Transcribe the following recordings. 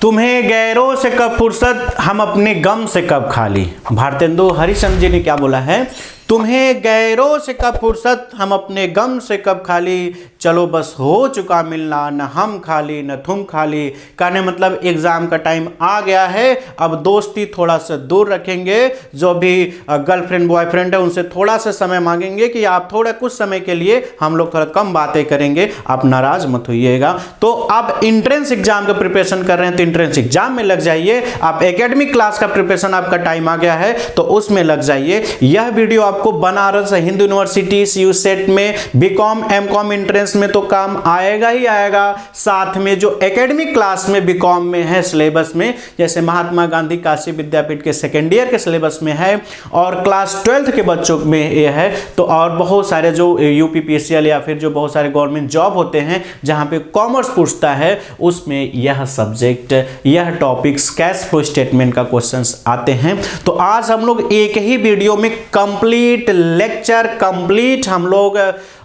तुम्हें गैरों से कब फुर्सत, हम अपने गम से कब खाली। भारतेंदु हरिश्चंद्र जी ने क्या बोला है, तुम्हें गैरों से कब फुर्सत, हम अपने गम से कब खाली, चलो बस हो चुका मिलना, न हम खाली न तुम खाली। कहने मतलब एग्जाम का टाइम आ गया है, अब दोस्ती थोड़ा सा दूर रखेंगे, जो भी गर्लफ्रेंड बॉयफ्रेंड है उनसे थोड़ा सा समय मांगेंगे कि आप थोड़ा कुछ समय के लिए हम लोग थोड़ा कम बातें करेंगे, आप नाराज मत होइएगा। तो आप इंट्रेंस एग्जाम का प्रिपरेशन कर रहे हैं तो इंट्रेंस एग्जाम में लग जाइए, आप एकेडमिक क्लास का प्रिपरेशन आपका टाइम आ गया है तो उसमें लग जाइए। यह वीडियो आपको Banaras Hindu university CU set में BCom MCom एंट्रेंस में तो काम आएगा ही आएगा, साथ में जो एकेडमिक क्लास में BCom में है सिलेबस में, जैसे महात्मा गांधी काशी विद्यापीठ के सेकेंड ईयर के सिलेबस में है और क्लास 12th के बच्चों में ये है, तो और बहुत सारे जो UPPSCL या फिर जो बहुत सारे गवर्नमेंट जॉब होते हैं जहां पे कॉमर्स पूछता है उसमें यह सब्जेक्ट यह टॉपिक्स कैश फ्लो स्टेटमेंट का क्वेश्चंस आते हैं। तो आज हम लोग एक ही वीडियो में कंप्लीट लेक्चर कंप्लीट हम लोग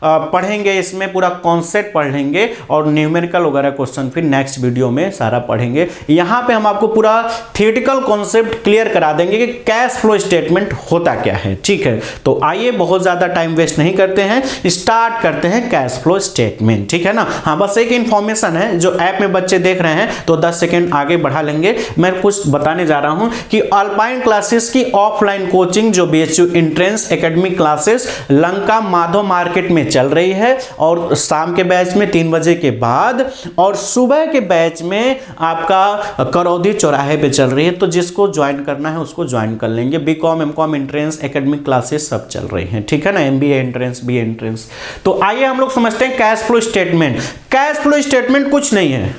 पढ़ेंगे, इसमें पूरा कॉन्सेप्ट पढ़ लेंगे और न्यूमेरिकल वगैरह क्वेश्चन फिर नेक्स्ट वीडियो में सारा पढ़ेंगे। यहाँ पे हम आपको पूरा थियोरेटिकल कॉन्सेप्ट क्लियर करा देंगे कि कैश फ्लो स्टेटमेंट होता क्या है। ठीक है, तो आइए बहुत ज़्यादा टाइम वेस्ट नहीं करते हैं, स्टार्ट करते हैं कैश फ्लो स्टेटमेंट। ठीक है ना, हाँ बस एक इन्फॉर्मेशन है जो ऐप में बच्चे देख रहे हैं तो 10 सेकेंड आगे बढ़ा लेंगे। मैं कुछ बताने जा रहा हूँ कि अल्पाइन क्लासेस की ऑफलाइन कोचिंग जो BHU entrance academic classes Lanka Madhav market में चल रही है और शाम के बैच में 3 बजे के बाद और सुबह के बैच में आपका करौदी चौराहे पे चल रही है, तो जिसको ज्वाइन करना है उसको ज्वाइन कर लेंगे। BCom MCom entrance academic classes सब चल रही हैं, ठीक है ना, MBA एंट्रेंस BA एंट्रेंस। तो आइए हम लोग समझते हैं cash flow statement. Cash flow statement कुछ नहीं है,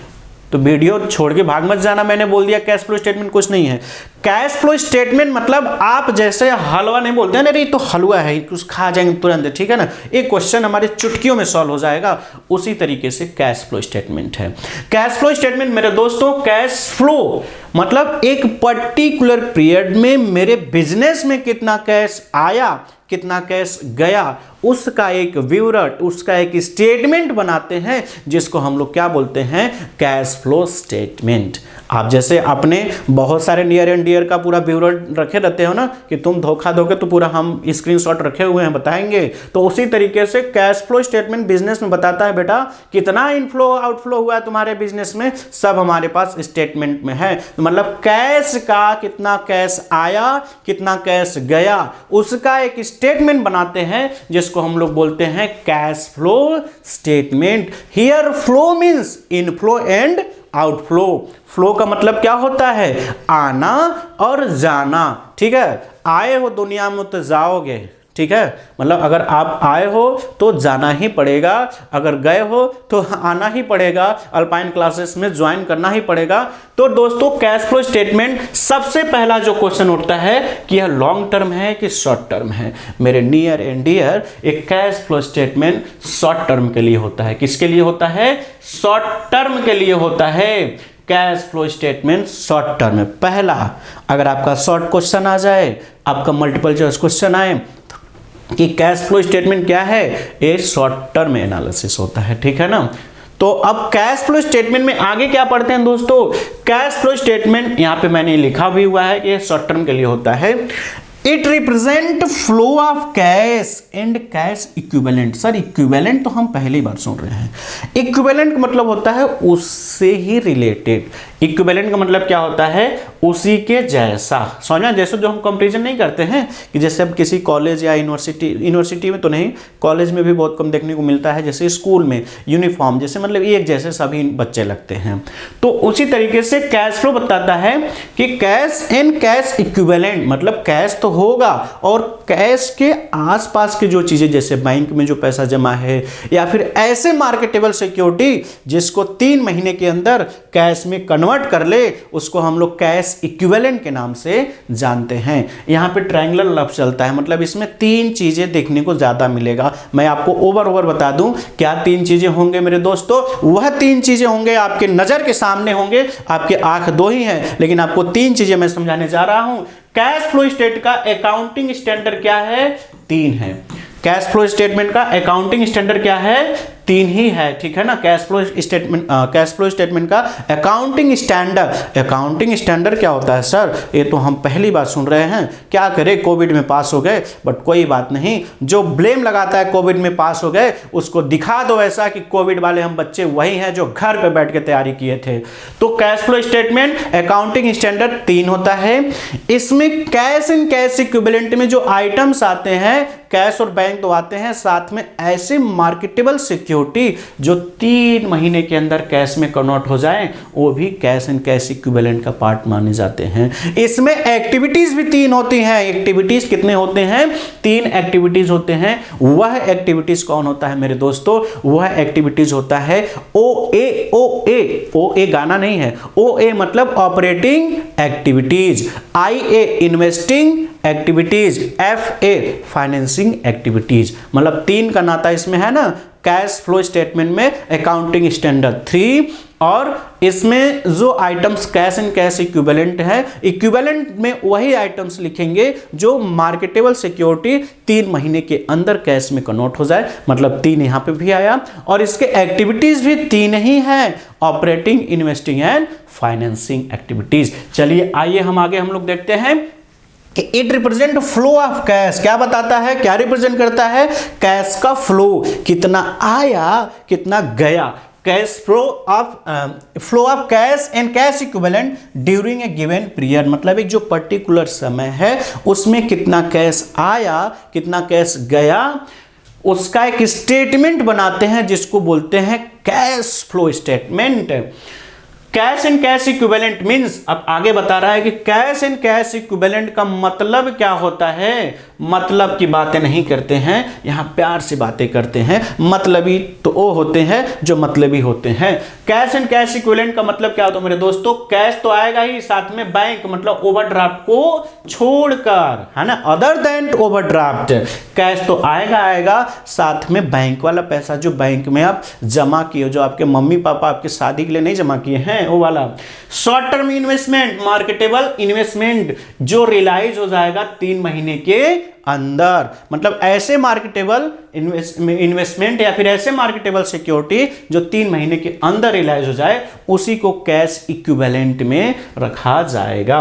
तो वीडियो छोड़ के भाग मत जाना, मैंने बोल दिया कैश फ्लो स्टेटमेंट कुछ नहीं है। कैश फ्लो स्टेटमेंट मतलब आप जैसे हलवा नहीं बोलते हैं, अरे तो हलवा है कुछ खा जाएंगे तुरंत, ठीक है ना, एक क्वेश्चन हमारे चुटकियों में सॉल्व हो जाएगा, उसी तरीके से कैश फ्लो स्टेटमेंट है। कैश फ्लो स्टेटमेंट मेरे दोस्तों, कैश फ्लो मतलब एक पर्टिकुलर पीरियड में मेरे बिजनेस में कितना कैश आया कितना कैश गया उसका एक विवरण, उसका एक स्टेटमेंट बनाते हैं जिसको हम लोग क्या बोलते हैं, कैश फ्लो स्टेटमेंट। आप जैसे अपने बहुत सारे नियर एंड डियर का पूरा विवरण रखे रहते हो ना कि तुम धोखा दोगे तो पूरा हम स्क्रीनशॉट रखे हुए हैं बताएंगे, तो उसी तरीके से कैश फ्लो स्टेटमेंट बिजनेस में बताता है बेटा कितना इनफ्लो आउटफ्लो हुआ है तुम्हारे बिजनेस में, सब हमारे पास स्टेटमेंट में है। मतलब कैश का कितना कैश आया कितना कैश गया उसका एक स्टेटमेंट बनाते हैं जिसको हम लोग बोलते हैं cash flow statement. Here flow means inflow and outflow. Flow का मतलब क्या होता है, आना और जाना। ठीक है, आए हो दुनिया में तो जाओगे, ठीक है, मतलब अगर आप आए हो तो जाना ही पड़ेगा, अगर गए हो तो आना ही पड़ेगा, अल्पाइन क्लासेस में ज्वाइन करना ही पड़ेगा। तो दोस्तों कैश फ्लो स्टेटमेंट सबसे पहला जो क्वेश्चन उठता है कि यह लॉन्ग टर्म है कि शॉर्ट टर्म है। मेरे नियर एंड डियर, एक cash flow statement short term के लिए होता है। किसके लिए होता है, शॉर्ट टर्म के लिए होता है। Cash flow statement short term है। पहला, अगर आपका शॉर्ट क्वेश्चन आ जाए, आपका मल्टीपल चॉइस क्वेश्चन आए कि कैश फ्लो स्टेटमेंट क्या है, ये शॉर्ट टर्म एनालिसिस होता है, ठीक है ना। तो अब कैश फ्लो स्टेटमेंट में आगे क्या पढ़ते हैं दोस्तों, कैश फ्लो स्टेटमेंट यहां पे मैंने लिखा भी हुआ है कि ये शॉर्ट टर्म के लिए होता है। It represent flow of cash and cash equivalent. Sir equivalent तो हम पहली बार सुन रहे हैं। इक्विवेलेंट का मतलब होता है उससे ही रिलेटेड। इक्विवेलेंट का मतलब क्या होता है, उसी के जैसा। समझना, जैसे जो हम कंपैरिजन नहीं करते हैं कि जैसे अब किसी कॉलेज या यूनिवर्सिटी में तो नहीं, कॉलेज में भी बहुत कम देखने को मिलता है, जैसे स्कूल में यूनिफॉर्म जैसे मतलब एक जैसे सभी बच्चे लगते हैं, तो उसी तरीके से कैश फ्लो बताता है कि कैश एंड कैश इक्विवेलेंट मतलब कैश तो होगा और कैश के आसपास की जो चीजें जैसे बैंक में जो पैसा जमा है या फिर ऐसे मार्केटेबल सिक्योरिटी जिसको 3 महीने के अंदर कैश में कन्वर्ट कर ले, उसको हम लोग कैश इक्विवेलेंट के नाम से जानते हैं। यहां पे ट्रायंगुलर लफ्ज चलता है, मतलब इसमें 3 चीजें देखने को ज्यादा मिलेगा। मैं आपको ओवर बता दूं क्या 3 चीजें होंगे मेरे दोस्तों, वह 3 चीजें होंगे आपके नजर के सामने होंगे, आपके आंख 2 ही हैं लेकिन आपको 3 चीजें मैं समझाने जा रहा हूं। कैश फ्लो स्टेट का अकाउंटिंग स्टैंडर्ड क्या है, 3 है। कैश फ्लो स्टेटमेंट का अकाउंटिंग स्टैंडर्ड क्या है, तीन ही है, ठीक है ना। कैश फ्लो स्टेटमेंट का अकाउंटिंग स्टैंडर्ड क्या होता है सर, ये तो हम पहली बार सुन रहे हैं, क्या करें कोविड में पास हो गए, बट कोई बात नहीं, जो ब्लेम लगाता है कोविड में पास हो गए उसको दिखा दो ऐसा कि कोविड वाले हम बच्चे वही हैं जो घर पे बैठ के तैयारी किए थे। तो cash flow statement accounting standard 3 होता है। इसमें कैश एंड कैश इक्विवेलेंट में जो आइटम्स आते हैं, कैश और बैंक तो आते हैं, साथ में ऐसे मार्केटेबल सिक्योरिटी जो 3 महीने के अंदर कैश में कन्वर्ट हो जाए, वो भी कैश एंड कैश इक्विवेलेंट का पार्ट माने जाते हैं। इसमें एक्टिविटीज भी 3 होती हैं। एक्टिविटीज कितने होते हैं? 3 एक्टिविटीज होते हैं। वह एक्टिविटीज कौन होता है मेरे दोस्तों? वह एक्टिविटीज होता है OA गाना नहीं है, OA मतलब operating activities, IA investing activities, FA financing activities. मतलब 3 का नाता इसमें है ना। कैश फ्लो स्टेटमेंट में अकाउंटिंग स्टैंडर्ड 3, और इसमें जो items cash and cash equivalent है, इक्विवेलेंट में वही आइटम्स लिखेंगे जो मार्केटेबल सिक्योरिटी 3 महीने के अंदर कैश में कन्वर्ट हो जाए, मतलब 3 यहां पे भी आया। और इसके एक्टिविटीज भी 3 ही हैं, operating, investing and financing activities. चलिए आइए हम आगे हम लोग देखते हैं कि it represent flow of cash. क्या बताता है, क्या रिप्रेजेंट करता है? कैश का फ्लो, कितना आया कितना गया। Cash flow of cash and cash equivalent during a given period, मतलब एक जो पर्टिकुलर समय है उसमें कितना कैश आया कितना कैश गया, उसका एक स्टेटमेंट बनाते हैं जिसको बोलते हैं cash flow statement. Cash and cash equivalent means, अब आगे बता रहा है कि कैश एंड कैश इक्विवेलेंट का मतलब क्या होता है। मतलब की बातें नहीं करते हैं, यहां प्यार से बातें करते हैं। मतलबी तो वो होते हैं जो मतलबी होते हैं। कैश एंड कैश इक्विवेलेंट का मतलब क्या होता है मेरे दोस्तों? कैश तो आएगा ही, साथ में बैंक मतलब ओवरड्राफ्ट को छोड़कर, है ना, अदर देन ओवरड्राफ्ट। कैश तो आएगा, साथ में बैंक वाला पैसा जो बैंक में आप जमा किए, जो आपके मम्मी पापा आपके शादी के लिए नहीं जमा किए हैं, वो वाला। Short term investment, marketable investment जो रियलाइज हो जाएगा 3 महीने के अंदर, मतलब ऐसे मार्केटेबल इन्वेस्टमेंट या फिर ऐसे मार्केटेबल सिक्योरिटी जो 3 महीने के अंदर रियलाइज हो जाए, उसी को कैश इक्विवेलेंट में रखा जाएगा।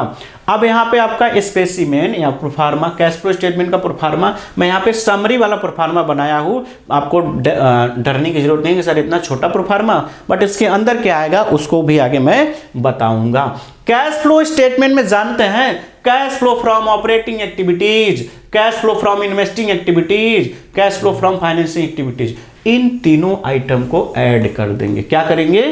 अब यहाँ पे आपका स्पेसिमेन या प्रोफार्मा, कैश फ्लो स्टेटमेंट का प्रोफार्मा, मैं यहाँ पे समरी वाला प्रोफार्मा बनाया हूँ। आपको डरने की जरूरत नहीं है सर इतना छोटा प्रोफार्मा, बट इसके अंदर क्या आएगा उसको भी आगे मैं बताऊंगा। कैश फ्लो स्टेटमेंट में जानते हैं cash flow from operating activities, cash flow from investing activities, cash flow from financing activities, इन तीनों आइटम को ऐड कर देंगे। क्या करेंगे?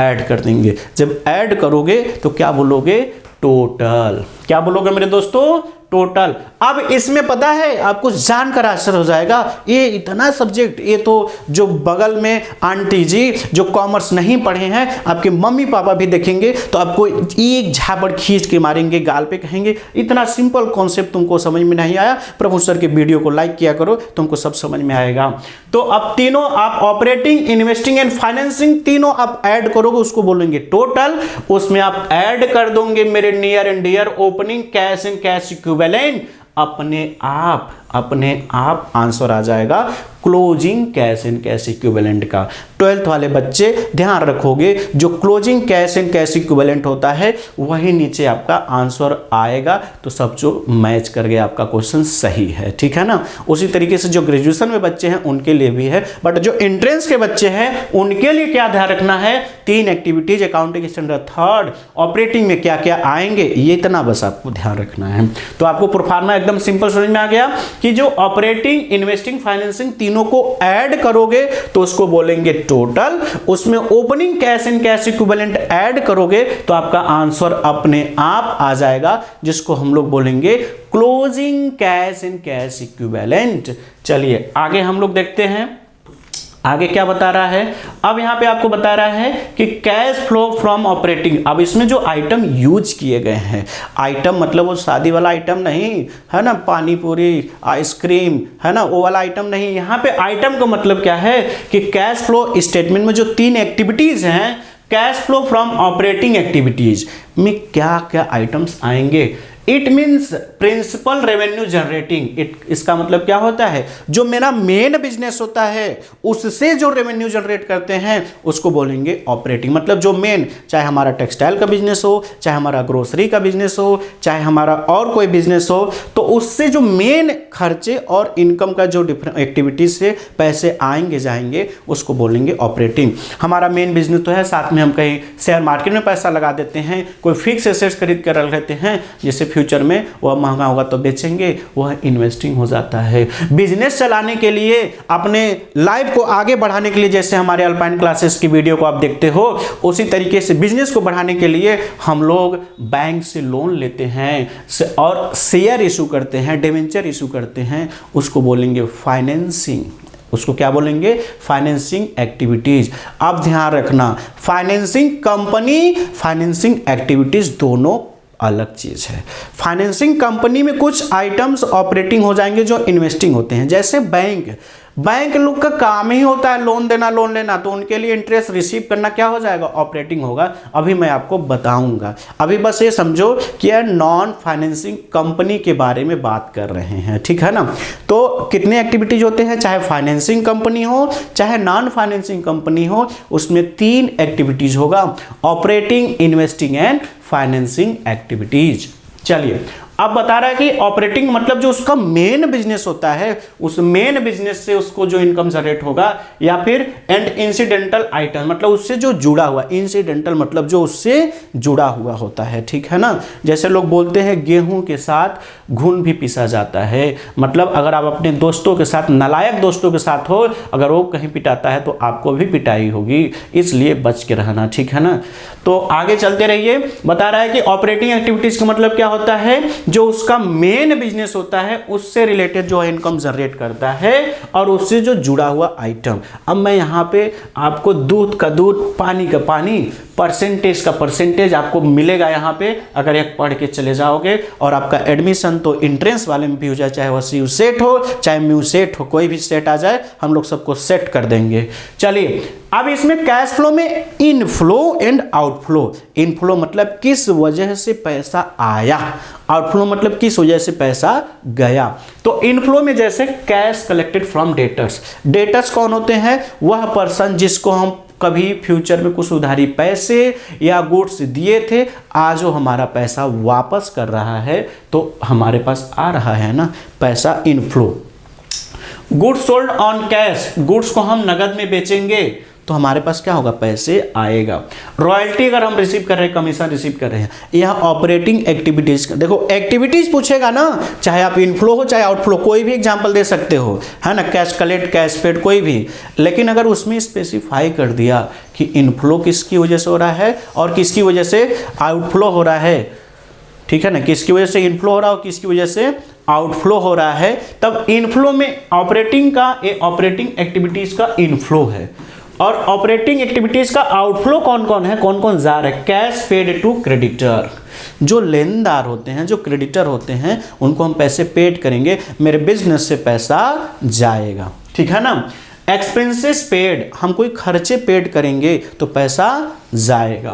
ऐड कर देंगे। जब ऐड करोगे तो क्या बोलोगे? टोटल। क्या बोलोगे मेरे दोस्तों? टोटल। अब इसमें पता है आपको जानकर आश्चर्य हो जाएगा, ये इतना सब्जेक्ट, ये तो जो बगल में आंटी जी जो कॉमर्स नहीं पढ़े हैं, आपके मम्मी पापा भी देखेंगे तो आपको एक झापड़ खींच के मारेंगे गाल पे, कहेंगे इतना सिंपल कॉन्सेप्ट तुमको समझ में नहीं आया, प्रभु सर के वीडियो को लाइक किया करो, तुमको सब समझ में आएगा। तो अब तीनों आप ऑपरेटिंग, इन्वेस्टिंग एंड फाइनेंसिंग तीनों आप ऐड करोगे, उसको बोलेंगे टोटल। उसमें आप ऐड कर दोगे मेरे near and dear opening cash and cash equivalent, अपने आप आंसर आ जाएगा closing cash and cash equivalent का। 12th वाले बच्चे ध्यान रखोगे, जो closing cash and cash equivalent होता है वही नीचे आपका आंसर आएगा, तो सब जो मैच कर गया आपका क्वेश्चन सही है, ठीक है ना। उसी तरीके से जो ग्रेजुएशन में बच्चे हैं उनके लिए भी है, बट जो एंट्रेंस के बच्चे हैं उनके लिए क्या ध्यान रखना है? 3 activities, accounting standard 3rd, operating में क्या क्या आएंगे, ये इतना बस आपको ध्यान रखना है। तो आपको प्रोफार्मा एकदम सिंपल समझ में आ गया कि जो ऑपरेटिंग, इन्वेस्टिंग, फाइनेंसिंग तीनों को ऐड करोगे तो उसको बोलेंगे टोटल। उसमें opening cash and cash equivalent add करोगे तो आपका आंसर अपने आप आ जाएगा, जिसको हम लोग बोलेंगे closing cash and cash equivalent. चलिए आगे हम लोग देखते हैं आगे क्या बता रहा है। अब यहां पे आपको बता रहा है कि कैश फ्लो फ्रॉम ऑपरेटिंग। अब इसमें जो आइटम यूज किए गए हैं, आइटम मतलब वो शादी वाला आइटम नहीं है ना, पानी पूरी, आइसक्रीम, है ना, वो वाला आइटम नहीं। यहाँ पे आइटम का मतलब क्या है कि कैश फ्लो स्टेटमेंट में जो 3 एक्टिविटीज हैं, cash flow from operating activities में क्या क्या आइटम्स आएंगे, it means principal revenue generating. इसका मतलब क्या होता है, जो मेरा मेन बिजनेस होता है उससे जो रेवेन्यू जनरेट करते हैं उसको बोलेंगे ऑपरेटिंग। मतलब जो मेन, चाहे हमारा टेक्सटाइल का बिजनेस हो, चाहे हमारा ग्रोसरी का बिजनेस हो, चाहे हमारा और कोई बिजनेस हो, तो उससे जो मेन खर्चे और इनकम का जो डिफरेंट एक्टिविटीज से पैसे आएंगे जाएंगे उसको बोलेंगे ऑपरेटिंग। हमारा मेन बिजनेस तो है, साथ में हम कहीं शेयर मार्केट में पैसा लगा देते हैं, कोई फिक्स एसेट्स खरीद कर रख लेते हैं, जिससे फ्यूचर में वह महंगा होगा तो बेचेंगे, वह इन्वेस्टिंग हो जाता है। बिजनेस चलाने के लिए, अपने लाइफ को आगे बढ़ाने के लिए, जैसे हमारे अल्पाइन क्लासेस की वीडियो को आप देखते हो, उसी तरीके से बिजनेस को बढ़ाने के लिए हम लोग बैंक से लोन लेते हैं और शेयर इशू करते हैं, डिबेंचर इशू करते हैं, उसको बोलेंगे फाइनेंसिंग। उसको क्या बोलेंगे, फाइनेंसिंग एक्टिविटीज। अब ध्यान रखना, फाइनेंसिंग कंपनी, फाइनेंसिंग एक्टिविटीज दोनों अलग चीज है। फाइनेंसिंग कंपनी में कुछ आइटम्स ऑपरेटिंग हो जाएंगे जो इन्वेस्टिंग होते हैं, जैसे बैंक लोग का काम ही होता है लोन देना, लोन लेना, तो उनके लिए इंटरेस्ट रिसीव करना क्या हो जाएगा, ऑपरेटिंग होगा। अभी मैं आपको बताऊंगा, अभी बस ये समझो कि यह नॉन फाइनेंसिंग कंपनी के बारे में बात कर रहे हैं, ठीक है ना। तो कितने एक्टिविटीज होते हैं, चाहे फाइनेंसिंग कंपनी हो चाहे नॉन फाइनेंसिंग कंपनी हो, उसमें 3 एक्टिविटीज होगा, operating, investing and financing activities. चलिए, अब बता रहा है कि ऑपरेटिंग मतलब जो उसका मेन बिजनेस होता है, उस मेन बिजनेस से उसको जो इनकम जनरेट होगा, या फिर एंड इंसिडेंटल आइटम मतलब उससे जो जुड़ा हुआ, इंसिडेंटल मतलब जो उससे जुड़ा हुआ होता है, ठीक है ना। जैसे लोग बोलते हैं गेहूं के साथ घुन भी पिसा जाता है, मतलब अगर आप अपने दोस्तों के साथ, नालायक दोस्तों के साथ हो, अगर वो कहीं पिटाता है तो आपको भी पिटाई होगी, इसलिए बच के रहना, ठीक है ना। तो आगे चलते रहिए। बता रहा है कि ऑपरेटिंग एक्टिविटीज का मतलब क्या होता है, जो उसका मेन बिजनेस होता है उससे रिलेटेड जो इनकम जनरेट करता है और उससे जो जुड़ा हुआ आइटम। अब मैं यहाँ पे आपको दूध का दूध, पानी का पानी, परसेंटेज का परसेंटेज आपको मिलेगा यहाँ पे, अगर एक पढ़ के चले जाओगे। और आपका एडमिशन तो एंट्रेंस वाले में भी हो जाए, चाहे वह सी सेट हो चाहे म्यू सेट हो, कोई भी सेट आ जाए हम लोग सबको सेट कर देंगे। चलिए, अब इसमें कैश फ्लो में इनफ्लो एंड आउटफ्लो। इनफ्लो मतलब किस वजह से पैसा आया, आउटफ्लो मतलब किस वजह से पैसा गया। तो इनफ्लो में जैसे cash collected from debtors. Debtors कौन होते हैं, वह पर्सन जिसको हम कभी फ्यूचर में कुछ उधारी पैसे या गुड्स दिए थे, आज वो हमारा पैसा वापस कर रहा है, तो हमारे पास आ रहा है ना पैसा, inflow. Goods sold on cash, goods को हम नगद में बेचेंगे तो हमारे पास क्या होगा, पैसे आएगा। रॉयल्टी अगर हम रिसीव कर रहे हैं, कमीशन रिसीव कर रहे हैं, यह ऑपरेटिंग एक्टिविटीज। देखो एक्टिविटीज पूछेगा ना, चाहे आप इनफ्लो हो चाहे आउटफ्लो, कोई भी एग्जांपल दे सकते हो, है ना, कैश कलेक्ट, कैश पेड, कोई भी। लेकिन अगर उसमें स्पेसिफाई कर दिया कि इनफ्लो किसकी वजह से हो रहा है और किसकी वजह से आउटफ्लो हो रहा है, ठीक है ना, किसकी वजह से इनफ्लो हो रहा है और किसकी वजह से आउटफ्लो हो रहा है, तब इनफ्लो में ऑपरेटिंग का, ऑपरेटिंग एक्टिविटीज का इनफ्लो है और ऑपरेटिंग एक्टिविटीज का आउटफ्लो कौन कौन है, कौन कौन जा रहा है। कैश पेड टू क्रेडिटर, जो लेनदार होते हैं, जो क्रेडिटर होते हैं, उनको हम पैसे पेड करेंगे, मेरे बिजनेस से पैसा जाएगा, ठीक है ना। एक्सपेंसेस पेड, हम कोई खर्चे पेड करेंगे तो पैसा जाएगा।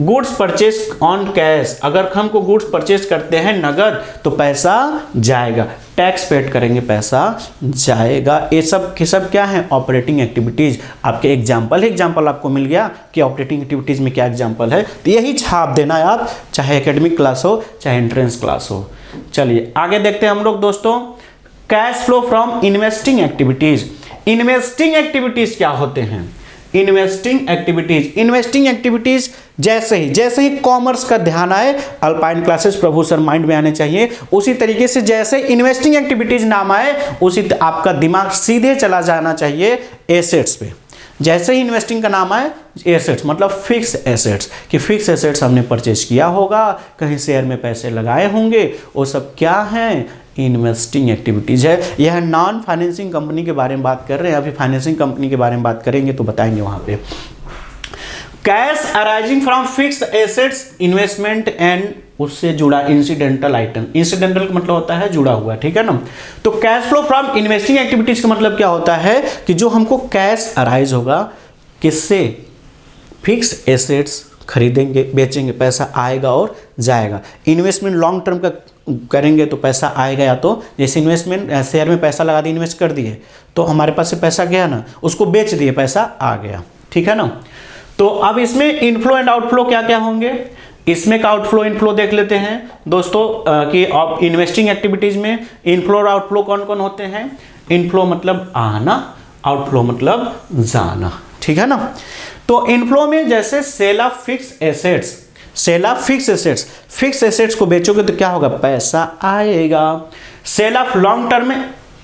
गुड्स परचेज ऑन कैश, अगर हमको गुड्स परचेज करते हैं नगद तो पैसा जाएगा। टैक्स पेड करेंगे, पैसा जाएगा। ये सब के सब क्या है, ऑपरेटिंग एक्टिविटीज। आपके एग्जाम्पल आपको मिल गया कि ऑपरेटिंग एक्टिविटीज में क्या एग्जाम्पल है, तो यही छाप देना है आप, चाहे एकेडमिक क्लास हो चाहे एंट्रेंस क्लास हो। चलिए आगे देखते हैं हम लोग दोस्तों, cash flow from investing activities. Investing activities क्या होते हैं, इन्वेस्टिंग एक्टिविटीज जैसे ही कॉमर्स का ध्यान आए, अल्पाइन क्लासेस प्रभु सर माइंड में आने चाहिए। उसी तरीके से जैसे इन्वेस्टिंग एक्टिविटीज नाम आए, उसी आपका दिमाग सीधे चला जाना चाहिए एसेट्स पे। जैसे ही इन्वेस्टिंग का नाम आए, एसेट्स मतलब फिक्स एसेट्स, कि फिक्स एसेट्स हमने परचेज किया होगा, कहीं शेयर में पैसे लगाए होंगे, वो सब क्या हैं, इन्वेस्टिंग एक्टिविटीज है। यह नॉन फाइनेंसिंग कंपनी के बारे में बात कर रहे हैं, अभी फाइनेंसिंग कंपनी के बारे में बात करेंगे तो बताएंगे वहां पे। Cash arising from fixed assets, investment and उससे जुड़ा इंसिडेंटल आइटम। इंसिडेंटल का मतलब होता है जुड़ा हुआ, ठीक है ना। तो cash flow from investing activities का मतलब क्या होता है कि जो हमको कैश अराइज होगा, किससे, फिक्स्ड एसेट्स खरीदेंगे बेचेंगे, पैसा आएगा और जाएगा। इन्वेस्टमेंट लॉन्ग टर्म का करेंगे तो पैसा आएगा, या तो जैसे इन्वेस्टमेंट शेयर में पैसा लगा दिए, इन्वेस्ट कर दिए तो हमारे पास से पैसा गया ना, उसको बेच दिए पैसा आ गया, ठीक है ना। तो अब इसमें इनफ्लो एंड आउटफ्लो क्या क्या होंगे, इसमें का आउटफ्लो इनफ्लो देख लेते हैं दोस्तों कि आप इन्वेस्टिंग एक्टिविटीज में इनफ्लो और आउटफ्लो कौन कौन होते हैं। इनफ्लो मतलब आना, आउटफ्लो मतलब जाना, ठीक है ना। तो इनफ्लो में जैसे sale of fix assets, sale of fix assets, fix assets को बेचोगे तो क्या होगा, पैसा आएगा। Sale of long term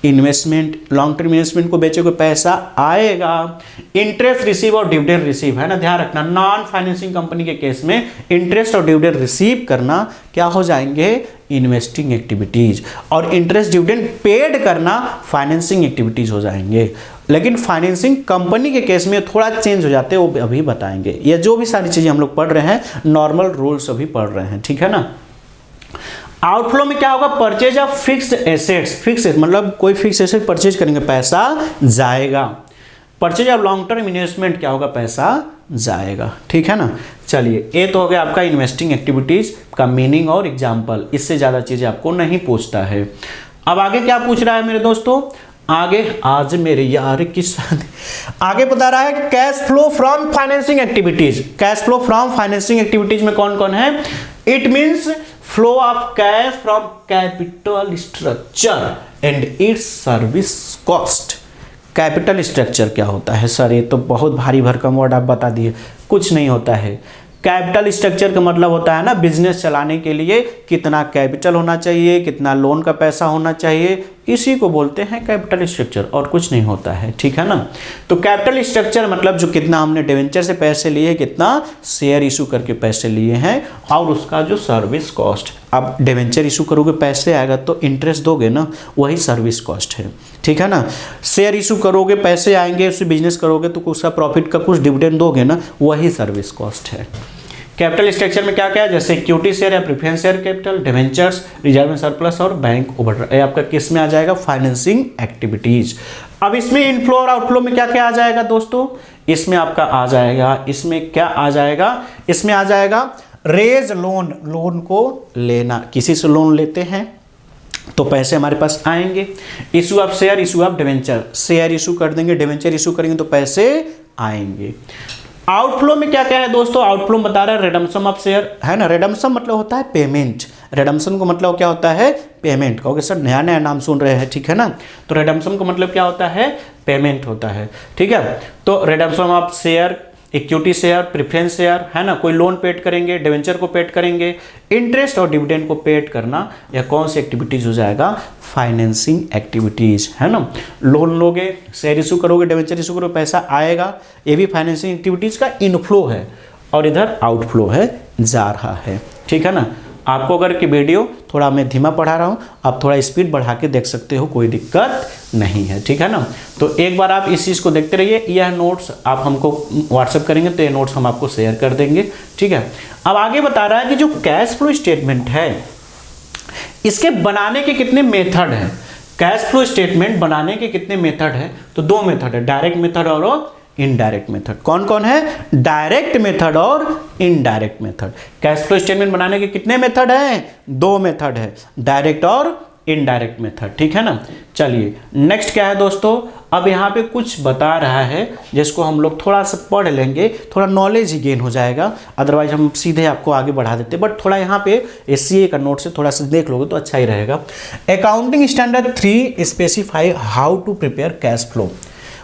investment, long term investment को बेचोगे पैसा आएगा। इंटरेस्ट रिसीव और डिविडेंड रिसीव, है ना, ध्यान रखना, नॉन फाइनेंसिंग कंपनी के केस में इंटरेस्ट और डिविडेंड रिसीव करना क्या हो जाएंगे, इन्वेस्टिंग एक्टिविटीज, और इंटरेस्ट डिविडेंड पेड करना फाइनेंसिंग एक्टिविटीज हो जाएंगे। लेकिन फाइनेंसिंग कंपनी के केस में थोड़ा चेंज हो जाते हैं, वो अभी बताएंगे। ये जो भी सारी चीजें हम लोग पढ़ रहे हैं नॉर्मल रूल्स अभी पढ़ रहे हैं, ठीक है ना। आउटफ्लो में क्या होगा, purchase of fixed assets, fix मतलब कोई फिक्स एसेट परचेज करेंगे पैसा जाएगा। Purchase of long term investment क्या होगा, पैसा जाएगा, ठीक है ना। चलिए ये तो हो गया आपका इन्वेस्टिंग एक्टिविटीज का मीनिंग और एग्जांपल, इससे ज्यादा चीजें आपको नहीं पूछता है। अब आगे क्या पूछ रहा है मेरे दोस्तों, आगे आज मेरे यार की शादी, आगे बता रहा है cash flow from financing activities. Cash flow from financing activities में कौन कौन है, it means flow of cash from capital structure and it's service cost. Capital structure क्या होता है सर, ये तो बहुत भारी भरकम वर्ड आप बता दिए, कुछ नहीं होता है। कैपिटल स्ट्रक्चर का मतलब होता है ना, बिजनेस चलाने के लिए कितना कैपिटल होना चाहिए, कितना लोन का पैसा होना चाहिए, इसी को बोलते हैं कैपिटल स्ट्रक्चर, और कुछ नहीं होता है, ठीक है ना। तो कैपिटल स्ट्रक्चर मतलब जो कितना हमने डिवेंचर से पैसे लिए, कितना शेयर इशू करके पैसे लिए हैं, और उसका जो सर्विस कॉस्ट। अब डिवेंचर इशू करोगे पैसे आएगा तो इंटरेस्ट दोगे ना, वही सर्विस कॉस्ट है, ठीक है ना। शेयर इशू करोगे पैसे आएंगे, उससे बिजनेस करोगे तो उसका प्रॉफिट का कुछ डिविडेंड दोगे ना, वही सर्विस कॉस्ट है। कैपिटल स्ट्रक्चर में क्या क्या है, जैसे इक्विटी शेयर या preference share capital, debentures, reserve and surplus और बैंक ओवरड्राफ्ट, ये आपका किस में आ जाएगा, फाइनेंसिंग एक्टिविटीज। अब इसमें इनफ्लो और आउटफ्लो में क्या क्या आ जाएगा दोस्तों, इसमें आपका आ जाएगा, इसमें क्या आ जाएगा, इसमें आ जाएगा रेज लोन, लोन को लेना, किसी से लोन लेते हैं तो पैसे हमारे पास आएंगे। Issue of share, issue of debenture, share issue कर देंगे, डिवेंचर इशू करेंगे तो पैसे आएंगे। आउटफ्लो में क्या क्या है दोस्तों, आउटफ्लो बता रहा है रिडम्पशन ऑफ शेयर, है ना। रिडम्पशन मतलब होता है पेमेंट, रिडम्पशन को मतलब क्या होता है, पेमेंट। कहोगे सर नया नया नाम सुन रहे हैं, ठीक है ना। तो रिडम्पशन का मतलब क्या होता है, पेमेंट होता है, ठीक है। तो redemption of share, equity share, preference share, है ना, कोई लोन पेड करेंगे, डिवेंचर को पेड करेंगे, इंटरेस्ट और डिविडेंड को पेड करना, या कौन सी एक्टिविटीज हो जाएगा, फाइनेंसिंग एक्टिविटीज, है ना। लोन लोगे, शेयर इशू करोगे, डिवेंचर इशू करोगे, पैसा आएगा, ये भी फाइनेंसिंग एक्टिविटीज का इनफ्लो है, और इधर आउटफ्लो है, जा रहा है, ठीक है ना। आपको अगर कि वीडियो थोड़ा मैं धीमा पढ़ा रहा हूँ, आप थोड़ा स्पीड बढ़ा के देख सकते हो, कोई दिक्कत नहीं है, ठीक है ना। तो एक बार आप इस चीज़ को देखते रहिए, यह नोट्स आप हमको व्हाट्सएप करेंगे तो ये नोट्स हम आपको शेयर कर देंगे, ठीक है। अब आगे बता रहा है कि जो कैश फ्लो स्टेटमेंट है, इसके बनाने के कितने मेथड हैं। कैश फ्लो स्टेटमेंट बनाने के कितने मेथड है, तो दो मेथड है, डायरेक्ट मेथड और इनडायरेक्ट मेथड। कौन कौन है, डायरेक्ट मेथड और indirect method. Cash flow statement बनाने के कितने मेथड हैं, दो मेथड है, डायरेक्ट और इनडायरेक्ट मेथड, ठीक है ना। चलिए नेक्स्ट क्या है दोस्तों, अब यहाँ पे कुछ बता रहा है जिसको हम लोग थोड़ा सा पढ़ लेंगे, थोड़ा नॉलेज ही गेन हो जाएगा, अदरवाइज हम सीधे आपको आगे बढ़ा देते, बट थोड़ा यहाँ पे एससीए का नोट से थोड़ा सा देख लोगे तो अच्छा ही रहेगा। Accounting standard 3 specify how to prepare cash flow,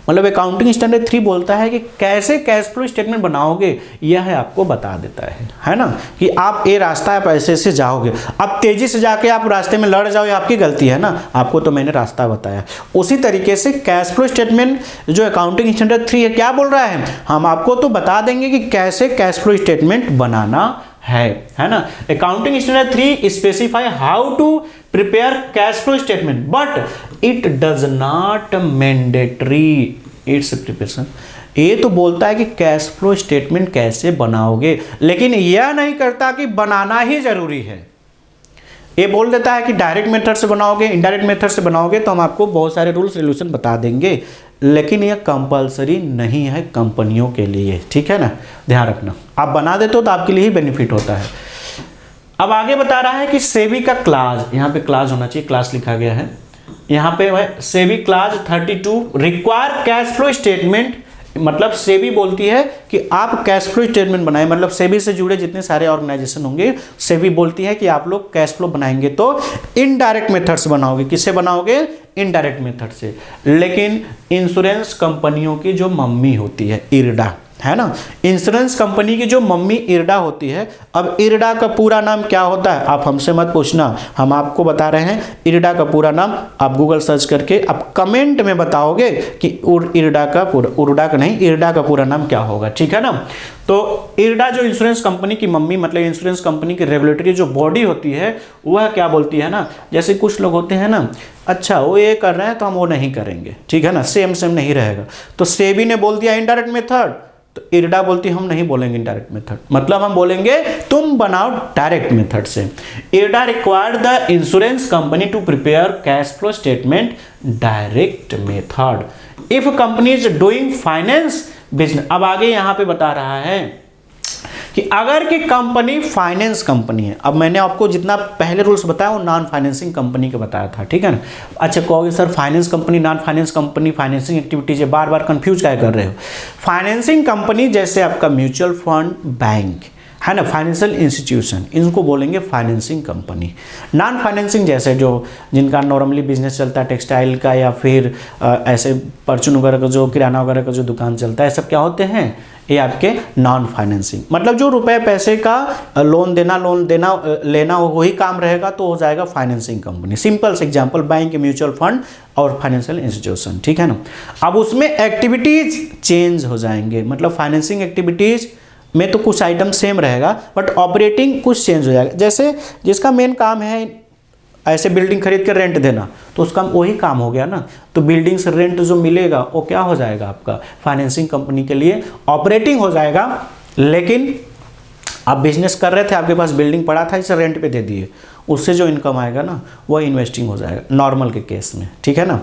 मतलब अकाउंटिंग स्टैंडर्ड 3 बोलता है कि कैसे कैश फ्लो स्टेटमेंट बनाओगे, यह आपको बता देता है ना, कि आप ये रास्ता आप ऐसे से जाओगे। अब तेजी से जाके आप रास्ते में लड़ जाओ, ये आपकी गलती है ना, आपको तो मैंने रास्ता बताया। उसी तरीके से कैश फ्लो स्टेटमेंट जो अकाउंटिंग स्टैंडर्ड 3 है, क्या बोल रहा है, हम आपको तो बता देंगे कि कैसे कैश फ्लो स्टेटमेंट बनाना है ना। Accounting standard 3 specify how to prepare cash flow statement, but it does not mandatory its preparation. ये तो बोलता है कि कैश फ्लो स्टेटमेंट कैसे बनाओगे, लेकिन यह नहीं करता कि बनाना ही जरूरी है। ये बोल देता है कि डायरेक्ट मेथड से बनाओगे, इनडायरेक्ट मेथड से बनाओगे, तो हम आपको बहुत सारे रूल्स रेगुलेशन बता देंगे, लेकिन यह कंपलसरी नहीं है कंपनियों के लिए, ठीक है ना, ध्यान रखना। आप बना देते हो तो आपके लिए ही बेनिफिट होता है। अब आगे बता रहा है कि सेबी का क्लास, यहाँ पे क्लास होना चाहिए, क्लास लिखा गया है यहाँ पे, है SEBI class 32 require cash flow statement. मतलब सेबी बोलती है कि आप कैश फ्लो स्टेटमेंट बनाएं, मतलब सेबी से जुड़े जितने सारे ऑर्गेनाइजेशन होंगे, सेबी बोलती है कि आप लोग कैश फ्लो बनाएंगे तो इनडायरेक्ट मेथड से बनाओगे। किससे बनाओगे? इनडायरेक्ट मेथड से। लेकिन इंश्योरेंस कंपनियों की जो मम्मी होती है इरडा, है ना, इंश्योरेंस कंपनी की जो मम्मी इरडा होती है, अब इरडा का पूरा नाम क्या होता है आप हमसे मत पूछना, हम आपको बता रहे हैं इरडा का पूरा नाम। आप गूगल सर्च करके आप कमेंट में बताओगे कि इरडा का पूरा नाम क्या होगा, ठीक है ना। तो इरडा जो इंश्योरेंस कंपनी की मम्मी, मतलब इंश्योरेंस कंपनी की रेगुलेटरी जो बॉडी होती है, वह क्या बोलती है ना, जैसे कुछ लोग होते हैं ना, अच्छा वो ये कर रहे हैं तो हम वो नहीं करेंगे, ठीक है ना, सेम नहीं रहेगा। तो सेबी ने बोल दिया इनडायरेक्ट मेथड, तो इरडा बोलती हम नहीं बोलेंगे इनडायरेक्ट मेथड, मतलब हम बोलेंगे तुम बनाओ डायरेक्ट मेथड से। IRDA required the insurance company to prepare cash flow statement direct method if company is doing finance business. अब आगे यहां पे बता रहा है कि अगर कि कंपनी फाइनेंस कंपनी है, अब मैंने आपको जितना पहले रूल्स बताया वो नॉन फाइनेंसिंग कंपनी का बताया था, ठीक है ना। अच्छा कहोगे sir finance company, non finance company, financing activities है, बार बार कंफ्यूज क्या कर रहे हो। फाइनेंसिंग कंपनी जैसे आपका म्यूचुअल फंड, बैंक, है ना, फाइनेंशियल इंस्टीट्यूशन, इनको बोलेंगे फाइनेंसिंग कंपनी। नॉन फाइनेंसिंग जैसे जो जिनका नॉर्मली बिजनेस चलता है टेक्सटाइल का या फिर ऐसे परचून वगैरह का, जो किराना वगैरह का जो दुकान चलता है, सब क्या होते हैं, ये आपके नॉन फाइनेंसिंग। मतलब जो रुपए पैसे का लोन देना लेना वही काम रहेगा तो हो जाएगा फाइनेंसिंग कंपनी। सिंपल से एग्जांपल बैंक, म्यूचुअल फंड और फाइनेंशियल इंस्टीट्यूशन, ठीक है ना। अब उसमें एक्टिविटीज चेंज हो जाएंगे, मतलब फाइनेंसिंग एक्टिविटीज में तो कुछ आइटम सेम रहेगा बट ऑपरेटिंग कुछ चेंज हो जाएगा। जैसे जिसका मेन काम है ऐसे बिल्डिंग खरीद कर रेंट देना, तो उसका वही काम हो गया ना, तो बिल्डिंग से रेंट जो मिलेगा वो क्या हो जाएगा आपका फाइनेंसिंग कंपनी के लिए ऑपरेटिंग हो जाएगा। लेकिन आप बिजनेस कर रहे थे, आपके पास बिल्डिंग पड़ा था, इसे रेंट पे दे दिए, उससे जो इनकम आएगा ना वो इन्वेस्टिंग हो जाएगा नॉर्मल के केस में, ठीक है ना।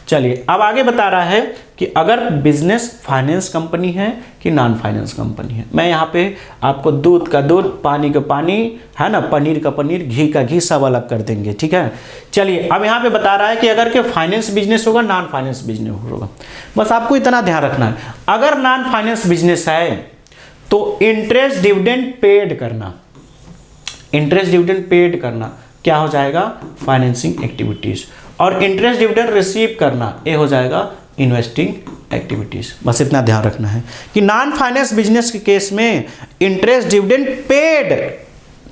चलिए अब आगे बता रहा है कि अगर बिजनेस फाइनेंस कंपनी है कि नॉन फाइनेंस कंपनी है। मैं यहाँ पे आपको दूध का दूध, पानी का पानी, है ना, पनीर का पनीर, घी का घी सब अलग कर देंगे, ठीक है। चलिए अब यहाँ पे बता रहा है कि अगर के फाइनेंस बिजनेस होगा, नॉन फाइनेंस बिजनेस होगा। बस आपको इतना ध्यान रखना है, अगर नॉन फाइनेंस बिजनेस है तो इंटरेस्ट डिविडेंड पेड करना, इंटरेस्ट डिविडेंड पेड करना क्या हो जाएगा, फाइनेंसिंग एक्टिविटीज, और इंटरेस्ट डिविडेंड रिसीव करना ये हो जाएगा इन्वेस्टिंग एक्टिविटीज। बस इतना ध्यान रखना है कि नॉन फाइनेंस बिजनेस के केस में इंटरेस्ट डिविडेंड पेड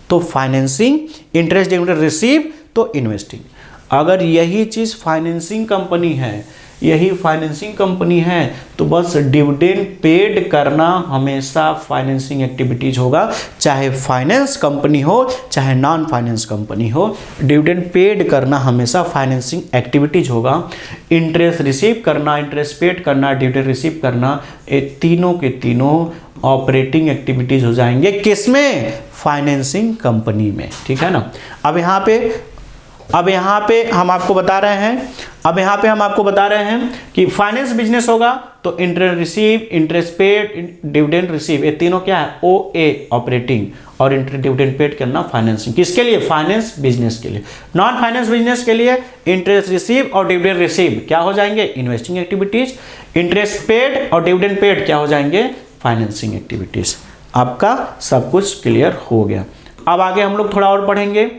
तो फाइनेंसिंग, इंटरेस्ट डिविडेंड रिसीव तो इन्वेस्टिंग। अगर यही चीज फाइनेंसिंग कंपनी है, यही फाइनेंसिंग कंपनी है, तो बस डिविडेंड पेड करना हमेशा फाइनेंसिंग एक्टिविटीज होगा, चाहे फाइनेंस कंपनी हो चाहे नॉन फाइनेंस कंपनी हो, डिविडेंड पेड करना हमेशा फाइनेंसिंग एक्टिविटीज होगा। इंटरेस्ट रिसीव करना, इंटरेस्ट पेड करना, डिविडेंड रिसीव करना, ये तीनों के तीनों ऑपरेटिंग एक्टिविटीज हो जाएंगे, किसमें, फाइनेंसिंग कंपनी में, ठीक है ना। अब यहाँ पे हम आपको बता रहे हैं कि फाइनेंस बिजनेस होगा तो interest receive, interest paid, dividend receive, ये तीनों क्या है, OA ऑपरेटिंग, और इंटरेस्ट डिविडेंड पेड करना फाइनेंसिंग। किसके लिए, फाइनेंस बिजनेस के लिए। नॉन फाइनेंस बिजनेस के लिए इंटरेस्ट रिसीव और डिविडेंड रिसीव क्या हो जाएंगे, इन्वेस्टिंग एक्टिविटीज, इंटरेस्ट पेड और डिविडेंड पेड क्या हो जाएंगे, फाइनेंसिंग एक्टिविटीज। आपका सब कुछ क्लियर हो गया। अब आगे हम लोग थोड़ा और पढ़ेंगे,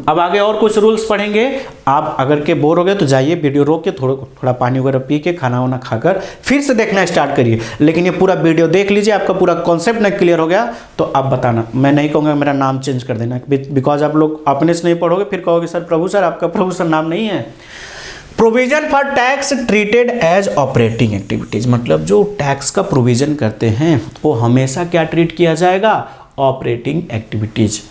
अब आगे और कुछ रूल्स पढ़ेंगे। आप अगर के बोर हो गए तो जाइए वीडियो रोक के थोड़ा पानी वगैरह पी के, खाना वाना खाकर फिर से देखना स्टार्ट करिए। लेकिन ये पूरा वीडियो देख लीजिए, आपका पूरा कॉन्सेप्ट ना क्लियर हो गया तो आप बताना, मैं नहीं कहूँगा मेरा नाम चेंज कर देना, बिकॉज आप लोग अपने से नहीं पढ़ोगे फिर कहोगे सर प्रभु सर आपका प्रभु सर नाम नहीं है। Provision for tax treated as operating activities, मतलब जो टैक्स का प्रोविजन करते हैं वो हमेशा क्या ट्रीट किया जाएगा, operating activities.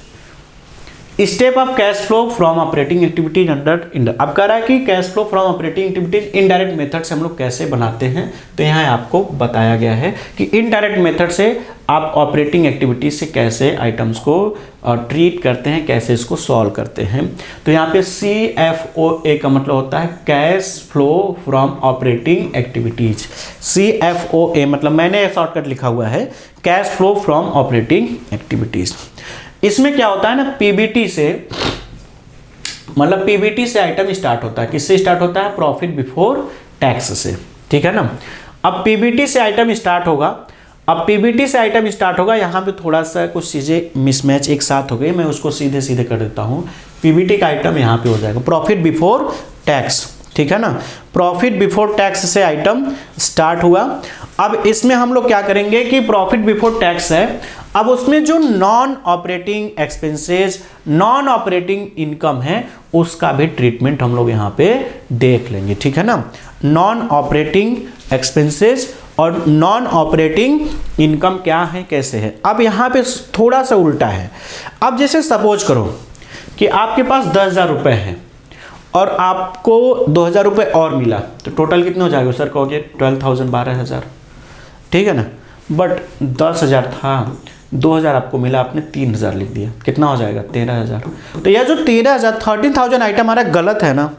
Step of cash flow from operating activities under अब कह रहा है कि cash flow from operating activities indirect method से हम लोग कैसे बनाते हैं। तो यहाँ आपको बताया गया है कि इनडायरेक्ट मेथड से आप ऑपरेटिंग एक्टिविटीज से कैसे आइटम्स को ट्रीट करते हैं, कैसे इसको सॉल्व करते हैं। तो यहाँ पे CFOA का मतलब होता है cash flow from operating activities. CFOA मतलब मैंने शॉर्टकट लिखा हुआ है cash flow from operating activities. इसमें क्या होता है ना, पीबीटी से मतलब पीबीटी से आइटम स्टार्ट होता है। किससे स्टार्ट होता है? प्रॉफिट बिफोर टैक्स से, ठीक है ना। अब पीबीटी से आइटम स्टार्ट होगा। अब पीबीटी से आइटम स्टार्ट होगा, यहाँ पे थोड़ा सा कुछ चीज़ें मिसमैच एक साथ हो गई, मैं उसको सीधे सीधे कर देता हूँ। पीबीटी का आइटम यहाँ पे हो जाएगा प्रॉफिट बिफोर टैक्स, ठीक है ना। प्रॉफिट बिफोर टैक्स से आइटम स्टार्ट हुआ। अब इसमें हम लोग क्या करेंगे कि प्रॉफिट बिफोर टैक्स है, अब उसमें जो non operating expenses, non operating income है, उसका भी ट्रीटमेंट हम लोग यहाँ पे देख लेंगे, ठीक है ना। नॉन ऑपरेटिंग एक्सपेंसेस और नॉन ऑपरेटिंग इनकम क्या है, कैसे है। अब यहाँ पे थोड़ा सा उल्टा है। अब जैसे सपोज करो कि आपके पास 10,000 रुपये हैं और आपको 2,000 रुपये और मिला, तो टोटल कितने हो जाएगा सर? कहोगे 12,000, 12,000, ठीक है ना। बट 10,000 था, 2,000 आपको मिला, आपने 3,000 लिख दिया, कितना हो जाएगा? 13,000। तो यह जो 13,000, 13,000 आइटम हमारा गलत है ना।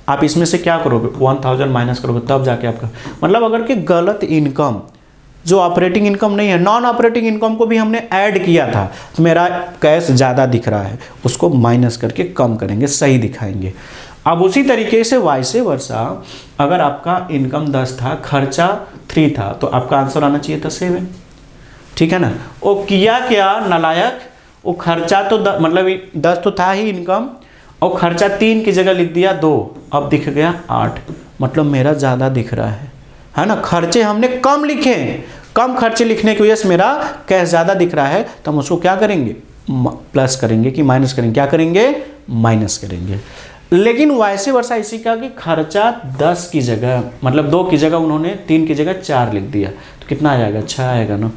आप इसमें से क्या करोगे? 1,000 माइनस करोगे, तब जाके आपका मतलब अगर कि गलत इनकम जो ऑपरेटिंग इनकम नहीं है, नॉन ऑपरेटिंग इनकम को भी हमने ऐड किया था, तो मेरा कैश ज़्यादा दिख रहा है, उसको माइनस करके कम करेंगे, सही दिखाएंगे। अब उसी तरीके से वाइसे वर्सा, अगर आपका इनकम 10 था, खर्चा 3 था, तो आपका आंसर आना चाहिए था 7, ठीक है ना। वो किया क्या नालायक, वो खर्चा तो मतलब 10 तो था ही इनकम, और खर्चा 3 की जगह लिख दिया 2, अब दिख गया 8, मतलब मेरा ज़्यादा दिख रहा है ना। खर्चे हमने कम लिखे, कम खर्चे लिखने की वजह से मेरा कैश ज़्यादा दिख रहा है, तो हम उसको क्या करेंगे? प्लस करेंगे कि माइनस करेंगे? क्या करेंगे? माइनस करेंगे। लेकिन वैसे वर्षा इसी का कि खर्चा 10 की जगह मतलब 2 की जगह उन्होंने 3 की जगह 4 लिख दिया, तो कितना आ जाएगा? 6 आएगा ना।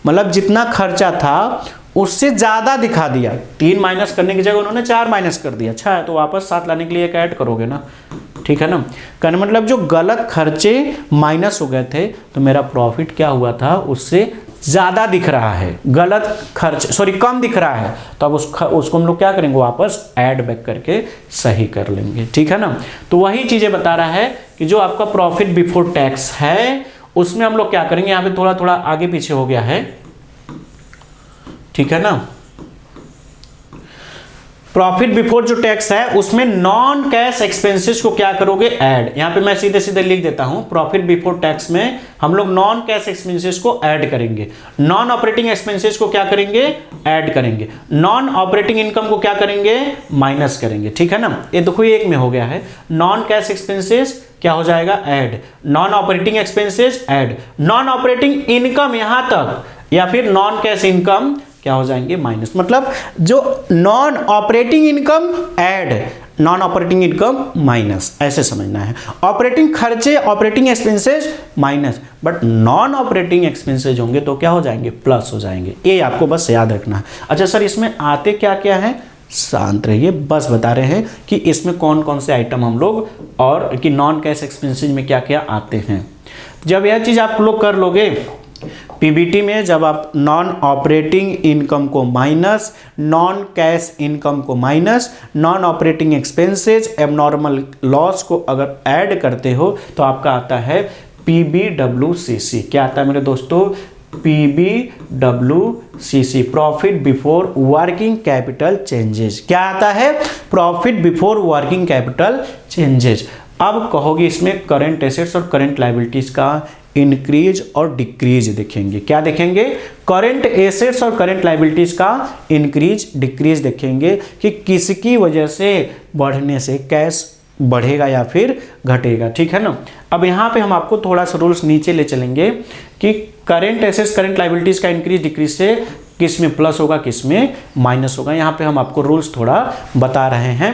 मतलब जितना खर्चा था उससे ज़्यादा दिखा दिया, 3 माइनस करने की जगह उन्होंने 4 माइनस कर दिया। अच्छा है, तो वापस 7 लाने के लिए एक ऐड करोगे ना, ठीक है ना। कहने मतलब जो गलत खर्चे माइनस हो गए थे, तो मेरा प्रॉफिट क्या हुआ था? उससे ज़्यादा दिख रहा है, गलत खर्च सॉरी कम दिख रहा है, तो अब उसको हम लोग क्या करेंगे? वापस ऐड बैक करके सही कर लेंगे, ठीक है ना। तो वही चीज़ें बता रहा है कि जो आपका प्रॉफिट बिफोर टैक्स है, उसमें हम लोग क्या करेंगे? यहाँ पे थोड़ा थोड़ा आगे पीछे हो गया है, ठीक है ना। प्रॉफिट बिफोर जो टैक्स है, उसमें नॉन कैश एक्सपेंसेस को क्या करोगे? ऐड। यहां पे मैं सीधे सीधे लिख देता हूं, प्रॉफिट बिफोर टैक्स में हम लोग नॉन कैश एक्सपेंसेस को ऐड करेंगे, नॉन ऑपरेटिंग एक्सपेंसेस को क्या करेंगे? ऐड करेंगे, नॉन ऑपरेटिंग इनकम को क्या करेंगे? माइनस करेंगे, ठीक है ना। ये देखो एक में हो गया है, नॉन कैश एक्सपेंसेस क्या हो जाएगा? Add, non operating expenses add, non operating income यहां तक या फिर नॉन कैश इनकम क्या हो जाएंगे? माइनस। मतलब जो non operating income add, non operating income minus, ऐसे समझना है। ऑपरेटिंग खर्चे, operating expenses minus, but non operating expenses होंगे तो क्या हो जाएंगे? प्लस हो जाएंगे। ये आपको बस याद रखना है। अच्छा सर, इसमें आते क्या क्या है? शांत रहिए, बस बता रहे हैं कि इसमें कौन कौन से आइटम हम लोग और कि नॉन कैश एक्सपेंसेस में क्या क्या आते हैं। जब यह चीज़ आप लोग कर लोगे पीबीटी में, जब आप नॉन ऑपरेटिंग इनकम को माइनस, नॉन कैश इनकम को minus, non operating expenses, abnormal loss को अगर ऐड करते हो तो आपका आता है PBWCC। क्या आता है मेरे दोस्तों? PBWCC, profit before working capital changes. क्या आता है? Profit before working capital changes. अब कहोगे इसमें करंट एसेट्स और करंट लायबिलिटीज का इंक्रीज और डिक्रीज देखेंगे। क्या देखेंगे? करंट एसेट्स और करंट लायबिलिटीज का इंक्रीज डिक्रीज देखेंगे कि किसकी वजह से बढ़ने से कैश बढ़ेगा या फिर घटेगा, ठीक है ना। अब यहाँ पे हम आपको थोड़ा सा रूल्स नीचे ले चलेंगे कि करंट एसेट्स करंट लायबिलिटीज का इंक्रीज डिक्रीज से किस में प्लस होगा, किस में माइनस होगा। यहाँ पे हम आपको रूल्स थोड़ा बता रहे हैं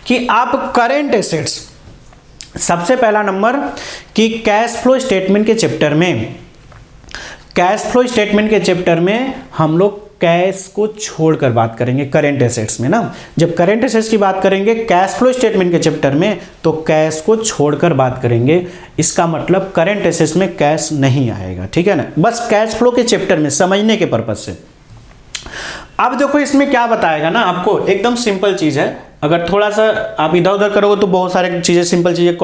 कि आप करंट एसेट्स, सबसे पहला नंबर कि कैश फ्लो स्टेटमेंट के चैप्टर में, कैश फ्लो स्टेटमेंट के चैप्टर में हम लोग कैश को छोड़कर बात करेंगे करेंट एसेट्स में ना। जब करेंट एसेट्स की बात करेंगे कैश फ्लो स्टेटमेंट के चैप्टर में, तो कैश को छोड़कर बात करेंगे। इसका मतलब करेंट एसेट्स में कैश नहीं आएगा, ठीक है ना, बस कैश फ्लो के चैप्टर में समझने के पर्पज से। अब देखो इसमें क्या बताएगा ना आपको, एकदम सिंपल चीज़ है। अगर थोड़ा सा आप इधर उधर करोगे तो बहुत सारे चीज़ें, सिंपल चीज़ें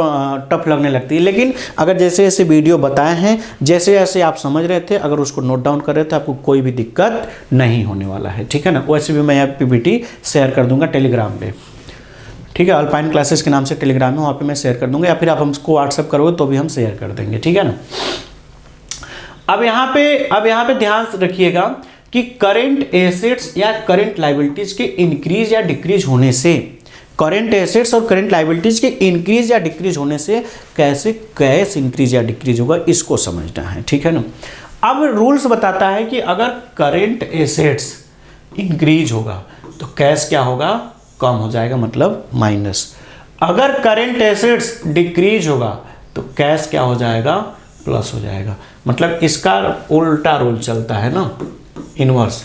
टफ लगने लगती है, लेकिन अगर जैसे जैसे वीडियो बताए हैं, जैसे जैसे आप समझ रहे थे, अगर उसको नोट डाउन कर रहे थे, आपको कोई भी दिक्कत नहीं होने वाला है, ठीक है ना। वैसे भी मैं यहाँ PPT शेयर कर दूंगा टेलीग्राम पे, ठीक है, अल्पाइन क्लासेस के नाम से टेलीग्राम में, वहाँ पे मैं शेयर कर दूंगा, या फिर आप हमको व्हाट्सअप करोगे तो भी हम शेयर कर देंगे, ठीक है ना। अब यहाँ पे ध्यान रखिएगा कि करंट एसेट्स या करंट लायबिलिटीज के इंक्रीज या डिक्रीज होने से, करंट एसेट्स और करंट लायबिलिटीज के इंक्रीज या डिक्रीज होने से कैसे कैश इंक्रीज या डिक्रीज होगा, इसको समझना है, ठीक है ना। अब रूल्स बताता है कि अगर करंट एसेट्स इंक्रीज होगा तो कैश क्या होगा, कम हो जाएगा, मतलब माइनस। अगर करंट एसेट्स डिक्रीज होगा तो कैश क्या हो जाएगा, प्लस हो जाएगा, मतलब इसका उल्टा रोल चलता है ना, इनवर्स।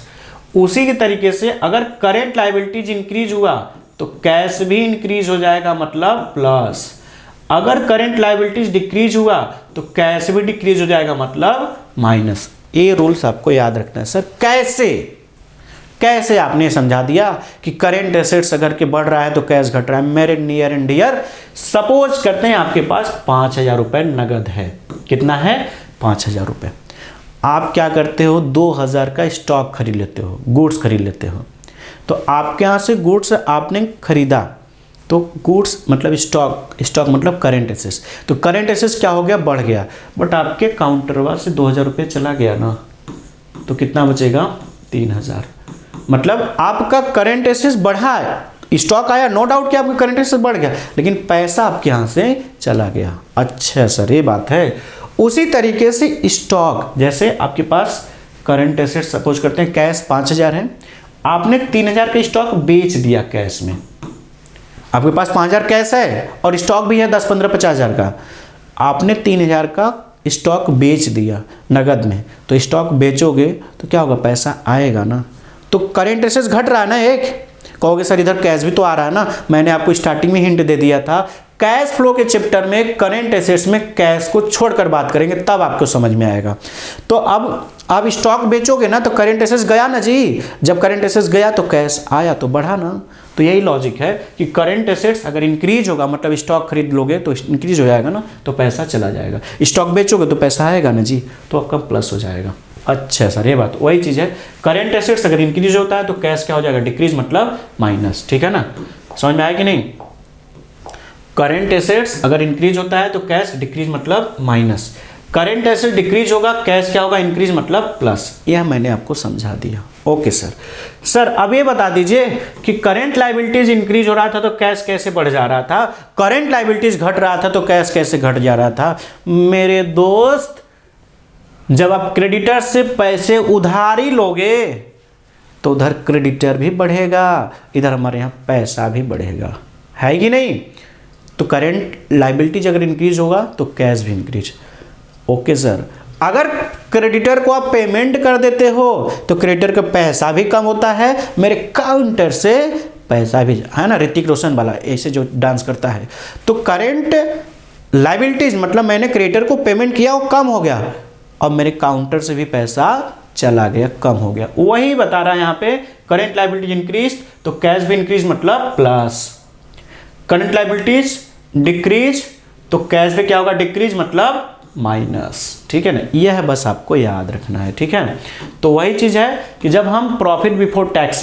उसी के तरीके से अगर करंट लायबिलिटीज इंक्रीज हुआ तो कैश भी इंक्रीज हो जाएगा, मतलब प्लस। अगर करंट लायबिलिटीज डिक्रीज हुआ तो कैश भी डिक्रीज हो जाएगा, मतलब माइनस। ये रूल्स आपको याद रखना है। सर कैसे आपने समझा दिया कि करंट एसेट्स अगर के बढ़ रहा है तो कैश घट रहा है। मेरे नियर एंड डियर, सपोज करते हैं आपके पास 5,000 रुपये नगद है। कितना है, 5,000 रुपये। आप क्या करते हो, 2,000 का स्टॉक खरीद लेते हो, गुड्स खरीद लेते हो। तो आपके यहाँ से गुड्स आपने खरीदा, तो गुड्स मतलब स्टॉक मतलब करंट एसेट्स। तो करंट एसेट्स क्या हो गया, बढ़ गया, बट आपके काउंटरवा से 2,000 रुपये चला गया ना, तो कितना बचेगा, 3,000। मतलब आपका करंट एसेट्स बढ़ा है, स्टॉक आया, नो डाउट कि आपका करंट एसेट्स बढ़ गया, लेकिन पैसा आपके यहाँ से चला गया। अच्छा सर, ये बात है। उसी तरीके से स्टॉक, जैसे आपके पास करंट एसेट्स सपोज करते हैं कैश 5,000 है, आपने 3,000 का स्टॉक बेच दिया कैश में। आपके पास 5,000 कैश है और स्टॉक भी है 10, 15, 50,000 का। आपने 3,000 का स्टॉक बेच दिया नगद में, तो स्टॉक बेचोगे तो क्या होगा, पैसा आएगा ना। तो करंट एसेट्स घट रहा है ना। एक कहोगे सर इधर कैश भी तो आ रहा है ना, मैंने आपको स्टार्टिंग में हिंट दे दिया था। कैश फ्लो के चैप्टर में करंट एसेट्स में कैश को छोड़कर बात करेंगे, तब आपको समझ में आएगा। तो अब आप स्टॉक बेचोगे ना, तो करंट एसेट्स गया ना जी। जब करंट एसेट्स गया तो कैश आया, तो बढ़ा ना। तो यही लॉजिक है कि करंट एसेट्स अगर इंक्रीज होगा, मतलब स्टॉक खरीद लोगे तो इंक्रीज हो जाएगा ना, तो पैसा चला जाएगा। स्टॉक बेचोगे तो पैसा आएगा ना जी, तो आपका प्लस हो जाएगा। अच्छा सर, ये बात वही चीज़ है। करंट एसेट्स अगर इंक्रीज होता है तो कैश क्या हो जाएगा, डिक्रीज मतलब माइनस, ठीक है ना। समझ में आया कि नहीं। करंट एसेट्स अगर इंक्रीज होता है तो कैश डिक्रीज मतलब माइनस। करंट एसेट डिक्रीज होगा, कैश क्या होगा, इंक्रीज मतलब प्लस। यह मैंने आपको समझा दिया। ओके सर अब ये बता दीजिए कि करंट लायबिलिटीज इंक्रीज हो रहा था तो कैश कैसे बढ़ जा रहा था, करंट लायबिलिटीज घट रहा था तो कैश कैसे घट जा रहा था। मेरे दोस्त, जब आप क्रेडिटर से पैसे उधारी लोगे तो उधर क्रेडिटर भी बढ़ेगा, इधर हमारे यहाँ पैसा भी बढ़ेगा, है कि नहीं। तो करंट लायबिलिटीज अगर इंक्रीज होगा तो कैश भी इंक्रीज। ओके सर, अगर क्रेडिटर को आप पेमेंट कर देते हो तो क्रेडिटर का पैसा भी कम होता है, मेरे काउंटर से पैसा भी, है ना, ऋतिक रोशन वाला ऐसे जो डांस करता है। तो करंट लायबिलिटीज मतलब मैंने क्रेडिटर को पेमेंट किया, वो कम हो गया, और मेरे काउंटर से भी पैसा चला गया, कम हो गया। वही बता रहा है यहाँ पे, करंट लायबिलिटीज इंक्रीज तो कैश भी इंक्रीज मतलब प्लस। करंट लायबिलिटीज डिक्रीज तो कैश भी क्या होगा, डिक्रीज मतलब माइनस, ठीक है ना। यह बस आपको याद रखना है, ठीक है। तो वही चीज है कि जब हम प्रॉफिट बिफोर टैक्स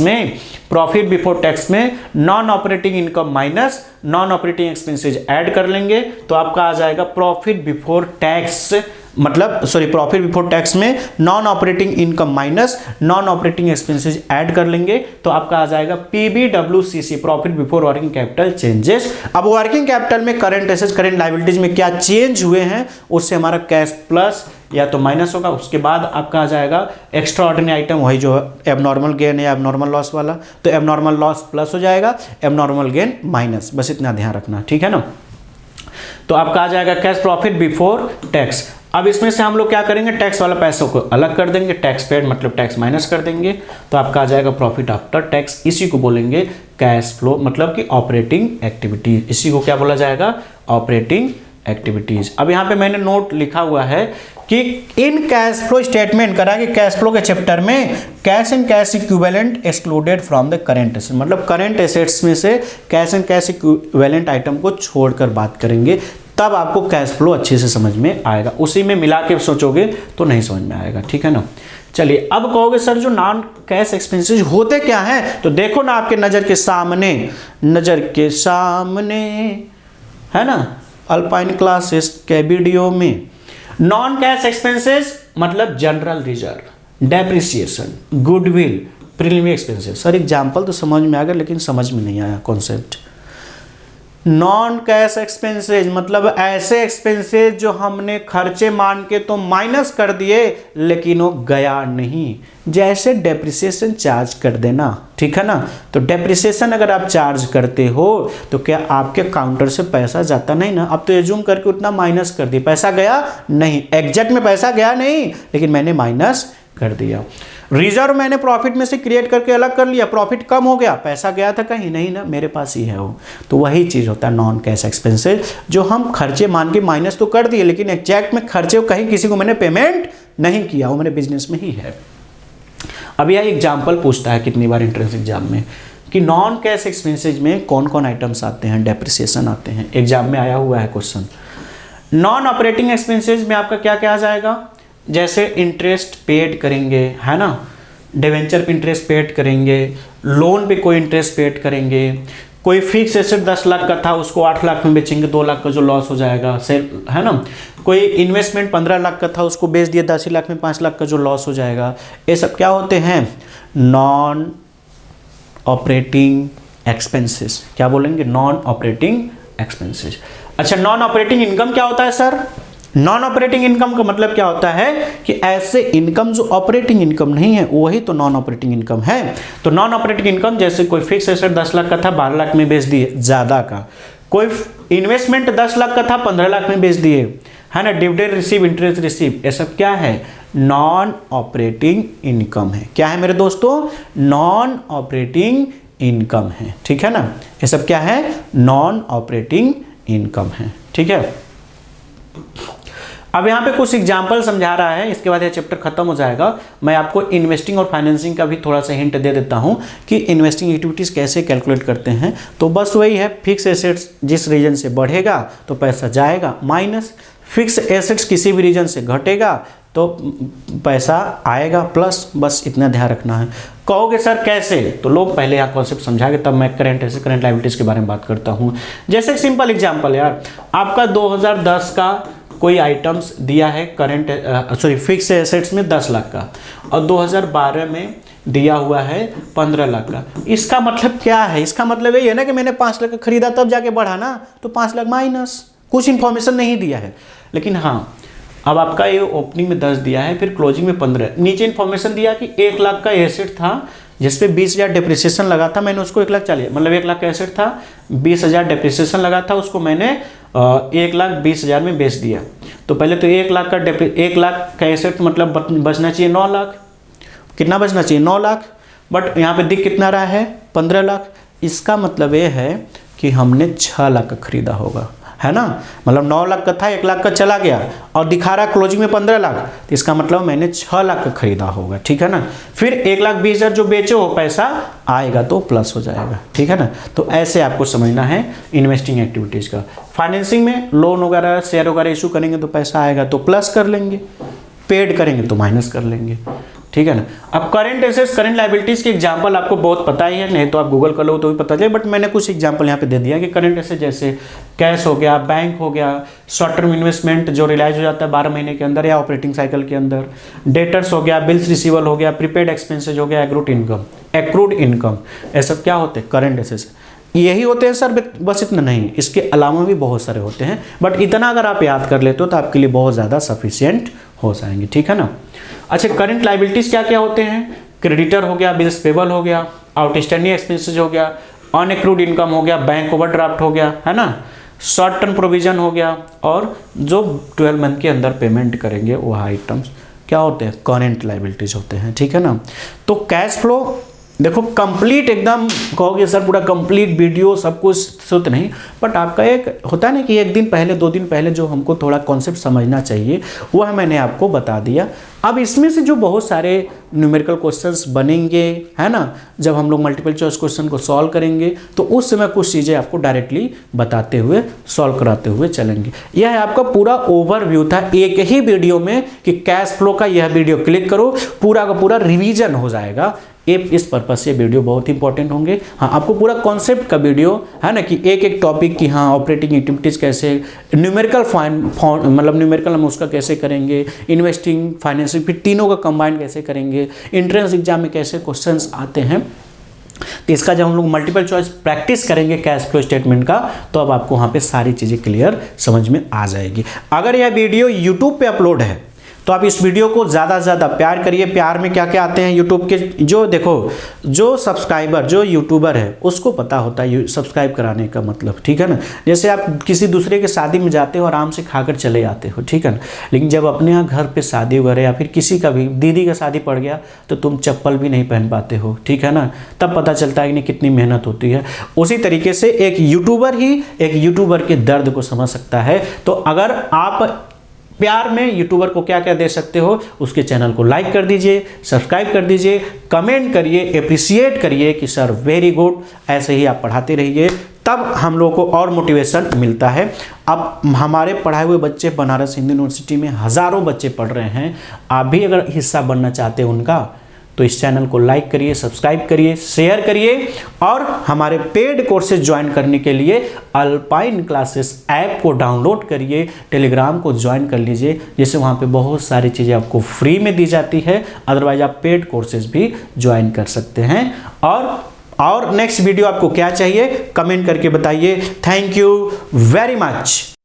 में non operating income minus non operating expenses add कर लेंगे तो आपका आ जाएगा प्रॉफिट बिफोर टैक्स, मतलब प्रॉफिट बिफोर टैक्स में non operating income minus non operating expenses add कर लेंगे तो आपका आ जाएगा PBWCC, profit before working capital changes. अब वर्किंग कैपिटल में करंट एसेट्स करंट लायबिलिटीज में क्या चेंज हुए हैं, उससे हमारा कैश प्लस या तो माइनस होगा। उसके बाद आपका आ जाएगा एक्स्ट्रा ऑर्डिनरी आइटम, वही जो एबनॉर्मल गेन या एबनॉर्मल लॉस वाला, तो एबनॉर्मल लॉस प्लस हो जाएगा, एबनॉर्मल गेन माइनस। बस इतना ध्यान रखना, ठीक है ना। तो आपका आ जाएगा कैश प्रॉफिट बिफोर टैक्स। अब इसमें से हम लोग क्या करेंगे, टैक्स वाला पैसों को अलग कर देंगे, टैक्स पेड मतलब टैक्स माइनस कर देंगे, तो आपका आ जाएगा प्रॉफिट आफ्टर टैक्स। इसी को बोलेंगे कैश फ्लो मतलब कि ऑपरेटिंग एक्टिविटीज। इसी को क्या बोला जाएगा, ऑपरेटिंग एक्टिविटीज। अब यहाँ पे मैंने नोट लिखा हुआ है कि इन कैश फ्लो स्टेटमेंट करा कि कैश फ्लो के चैप्टर में cash and cash equivalent excluded from the current asset, मतलब करेंट एसेट्स में से cash and cash equivalent item को छोड़कर बात करेंगे, तब आपको कैश फ्लो अच्छे से समझ में आएगा। उसी में मिला के सोचोगे तो नहीं समझ में आएगा, ठीक है ना। चलिए अब कहोगे सर जो नॉन कैश एक्सपेंसेस होते क्या हैं, तो देखो ना आपके नज़र के सामने है ना अल्पाइन क्लासेस के वीडियो में। नॉन कैश एक्सपेंसेस मतलब general reserve, depreciation, goodwill, preliminary expenses. Sir example तो समझ में आ गया लेकिन समझ में नहीं आया कॉन्सेप्ट। नॉन कैश एक्सपेंसेज मतलब ऐसे एक्सपेंसेज जो हमने खर्चे मान के तो माइनस कर दिए लेकिन वो गया नहीं, जैसे डेप्रिसिएशन चार्ज कर देना, ठीक है ना। तो डेप्रिसिएशन अगर आप चार्ज करते हो तो क्या आपके काउंटर से पैसा जाता नहीं ना, अब तो एज्यूम करके उतना माइनस कर दिया, पैसा गया नहीं, एग्जैक्ट में पैसा गया नहीं लेकिन मैंने माइनस कर दिया। रिजर्व मैंने प्रॉफिट में से क्रिएट करके अलग कर लिया, प्रॉफिट कम हो गया, पैसा गया था कहीं नहीं ना, मेरे पास ही है वो। तो वही चीज़ होता है नॉन कैश एक्सपेंसेस, जो हम खर्चे मान के माइनस तो कर दिए लेकिन एग्जैक्ट में खर्चे कहीं किसी को मैंने पेमेंट नहीं किया, वो मेरे बिजनेस में ही है। अब यह एग्जाम्पल पूछता है कितनी बार एंट्रेंस एग्जाम में कि नॉन कैश एक्सपेंसेज में कौन कौन आइटम्स आते हैं, डेप्रिसिएशन आते हैं, एग्जाम में आया हुआ है क्वेश्चन। नॉन ऑपरेटिंग एक्सपेंसेज में आपका क्या क्या आ जाएगा, जैसे इंटरेस्ट पेड करेंगे, है ना, डिवेंचर पे इंटरेस्ट पेड करेंगे, लोन पे कोई इंटरेस्ट पेड करेंगे, कोई फिक्स एसेट 10 लाख का था उसको 8 लाख में बेचेंगे, 2 लाख का जो लॉस हो जाएगा, है ना, कोई इन्वेस्टमेंट 15 लाख का था उसको बेच दिया 10 लाख में, 5 लाख का जो लॉस हो जाएगा। ये सब क्या होते हैं, नॉन ऑपरेटिंग एक्सपेंसेस। क्या बोलेंगे, नॉन ऑपरेटिंग एक्सपेंसेस। अच्छा, नॉन ऑपरेटिंग इनकम क्या होता है सर, नॉन ऑपरेटिंग इनकम का मतलब क्या होता है कि ऐसे इनकम जो ऑपरेटिंग इनकम नहीं है वही तो नॉन ऑपरेटिंग इनकम है। तो नॉन ऑपरेटिंग इनकम जैसे कोई फिक्स एसेट 10 लाख का था 12 लाख में बेच दिए ज़्यादा का, कोई इन्वेस्टमेंट 10 लाख का था 15 लाख में बेच दिए, है ना, डिविडेंड रिसीव, इंटरेस्ट रिसीव, ये सब क्या है, नॉन ऑपरेटिंग इनकम है। क्या है मेरे दोस्तों, नॉन ऑपरेटिंग इनकम है, ठीक है ना, ये सब क्या है, नॉन ऑपरेटिंग इनकम है, ठीक है। अब यहाँ पे कुछ एग्जाम्पल समझा रहा है, इसके बाद यह चैप्टर खत्म हो जाएगा। मैं आपको इन्वेस्टिंग और फाइनेंसिंग का भी थोड़ा सा हिंट दे देता हूँ कि इन्वेस्टिंग एक्टिविटीज़ कैसे कैलकुलेट करते हैं। तो बस वही है, फिक्स एसेट्स जिस रीजन से बढ़ेगा तो पैसा जाएगा, माइनस फिक्स एसेट्स किसी भी रीजन से घटेगा तो पैसा आएगा, प्लस, बस इतना ध्यान रखना है। कहोगे सर कैसे, तो लोग पहले यहाँ कॉन्सेप्ट समझा के तब मैं करंट एसेट करंट लायबिलिटीज़ के बारे में बात करता हूँ। जैसे सिंपल एग्जाम्पल यार, आपका 2010 का कोई आइटम्स दिया है फिक्स एसेट्स में 10 लाख का और 2012 में दिया हुआ है 15 लाख का। इसका मतलब क्या है, इसका मतलब यही है ना कि मैंने 5 लाख का खरीदा तब जाके बढ़ा ना, तो 5 लाख माइनस, कुछ इन्फॉर्मेशन नहीं दिया है। लेकिन हाँ, अब आपका ये ओपनिंग में 10 दिया है, फिर क्लोजिंग में 15, नीचे इन्फॉर्मेशन दिया कि 1 लाख का एसेट था जिसपे 20,000 डेप्रिसिएशन लगा था, मैंने उसको 1 लाख चाहिए, मतलब 1 लाख का एसेट था, 20,000 डेप्रिसिएशन लगा था, उसको मैंने 1,20,000 में बेच दिया। तो पहले तो 1 लाख का एसेट मतलब बचना चाहिए 9 लाख, कितना बचना चाहिए, 9 लाख, बट यहाँ पे दिख कितना रहा है, 15 लाख। इसका मतलब ये है कि हमने 6 लाख का खरीदा होगा, है ना, मतलब 9 लाख का था, 1 लाख का चला गया और दिखा रहा क्लोजिंग में 15 लाख, तो इसका मतलब मैंने 6 लाख का खरीदा होगा, ठीक है ना। फिर 1,20,000 जो बेचे हो पैसा आएगा तो प्लस हो जाएगा, ठीक है ना। तो ऐसे आपको समझना है इन्वेस्टिंग एक्टिविटीज़ का। फाइनेंसिंग में लोन वगैरह शेयर वगैरह इशू करेंगे तो पैसा आएगा तो प्लस कर लेंगे, पेड करेंगे तो माइनस कर लेंगे, ठीक है ना। अब करंट एसेट्स करंट लायबिलिटीज़ के एग्जांपल आपको बहुत पता ही है, नहीं तो आप गूगल कर लो तो भी पता चले, बट मैंने कुछ एग्जांपल यहाँ पे दे दिया कि करंट एसेट जैसे कैश हो गया, बैंक हो गया, शॉर्ट टर्म इन्वेस्टमेंट जो रिलाइज हो जाता है 12 महीने के अंदर या ऑपरेटिंग साइकिल के अंदर, डेटर्स हो गया, बिल्स रिसीवल हो गया, प्रीपेड एक्सपेंसेज हो गया, एक्रूड इनकम, ये सब क्या होते हैं, करंट एसेट्स। यही होते हैं सर, बस इतना नहीं, इसके अलावा भी बहुत सारे होते हैं, बट इतना अगर आप याद कर लेते हो तो आपके लिए बहुत ज़्यादा सफिशियंट हो जाएंगे, ठीक है ना। अच्छा, करंट लायबिलिटीज़ क्या क्या होते हैं, क्रेडिटर हो गया, बिल्स पेबल हो गया, आउटस्टैंडिंग एक्सपेंसेस हो गया, अनएक्रूड इनकम हो गया, बैंक ओवरड्राफ्ट हो गया, है ना, शॉर्ट टर्म प्रोविजन हो गया, और जो 12 मंथ के अंदर पेमेंट करेंगे वो आइटम्स क्या होते हैं, करेंट लायबिलिटीज होते हैं, ठीक है ना। तो कैश फ्लो देखो कंप्लीट एकदम कहोगे सर पूरा कंप्लीट वीडियो सब कुछ सुत नहीं, बट आपका एक होता है ना कि एक दिन पहले 2 दिन पहले जो हमको थोड़ा कॉन्सेप्ट समझना चाहिए वह मैंने आपको बता दिया। अब इसमें से जो बहुत सारे न्यूमेरिकल क्वेश्चंस बनेंगे, है ना, जब हम लोग मल्टीपल चॉइस क्वेश्चन को सॉल्व करेंगे तो उस समय कुछ चीज़ें आपको डायरेक्टली बताते हुए सॉल्व कराते हुए चलेंगे। यह है आपका पूरा ओवरव्यू था एक ही वीडियो में कि कैश फ्लो का यह वीडियो क्लिक करो, पूरा का पूरा रिवीजन हो जाएगा। इस पर्पज से वीडियो बहुत इंपॉर्टेंट होंगे। हाँ, आपको पूरा कॉन्सेप्ट का वीडियो है ना कि एक एक टॉपिक की, हाँ ऑपरेटिंग एक्टिविटीज कैसे, न्यूमेरिकल मतलब न्यूमेरिकल हम उसका कैसे करेंगे, इन्वेस्टिंग, फाइनेंसिंग, फिर तीनों का कंबाइन कैसे करेंगे, एंट्रेंस एग्जाम में कैसे क्वेश्चंस आते हैं। तो इसका जब हम लोग मल्टीपल चॉइस प्रैक्टिस करेंगे कैश फ्लो स्टेटमेंट का, तो अब आपको वहाँ पे सारी चीज़ें क्लियर समझ में आ जाएगी। अगर यह वीडियो यूट्यूब पे अपलोड है तो आप इस वीडियो को ज़्यादा से ज़्यादा प्यार करिए। प्यार में क्या क्या आते हैं यूट्यूब के, जो देखो जो सब्सक्राइबर जो यूट्यूबर है उसको पता होता है सब्सक्राइब कराने का मतलब, ठीक है ना। जैसे आप किसी दूसरे के शादी में जाते हो आराम से खाकर चले आते हो, ठीक है ना, लेकिन जब अपने यहाँ घर पे शादी वगैरह या फिर किसी का भी दीदी का शादी पड़ गया तो तुम चप्पल भी नहीं पहन पाते हो, ठीक है ना, तब पता चलता है कि कितनी मेहनत होती है। उसी तरीके से एक यूट्यूबर के दर्द को समझ सकता है। तो अगर आप प्यार में यूट्यूबर को क्या क्या दे सकते हो, उसके चैनल को लाइक कर दीजिए, सब्सक्राइब कर दीजिए, कमेंट करिए, अप्रिशिएट करिए कि सर वेरी गुड, ऐसे ही आप पढ़ाते रहिए, तब हम लोग को और मोटिवेशन मिलता है। अब हमारे पढ़ाए हुए बच्चे बनारस हिंदू यूनिवर्सिटी में हज़ारों बच्चे पढ़ रहे हैं, आप भी अगर हिस्सा बनना चाहते हैं उनका तो इस चैनल को लाइक करिए, सब्सक्राइब करिए, शेयर करिए, और हमारे पेड कोर्सेज ज्वाइन करने के लिए अल्पाइन क्लासेस ऐप को डाउनलोड करिए, टेलीग्राम को ज्वाइन कर लीजिए, जिससे वहाँ पे बहुत सारी चीज़ें आपको फ्री में दी जाती है। अदरवाइज आप पेड कोर्सेज भी ज्वाइन कर सकते हैं। और नेक्स्ट वीडियो आपको क्या चाहिए कमेंट करके बताइए। Thank you very much.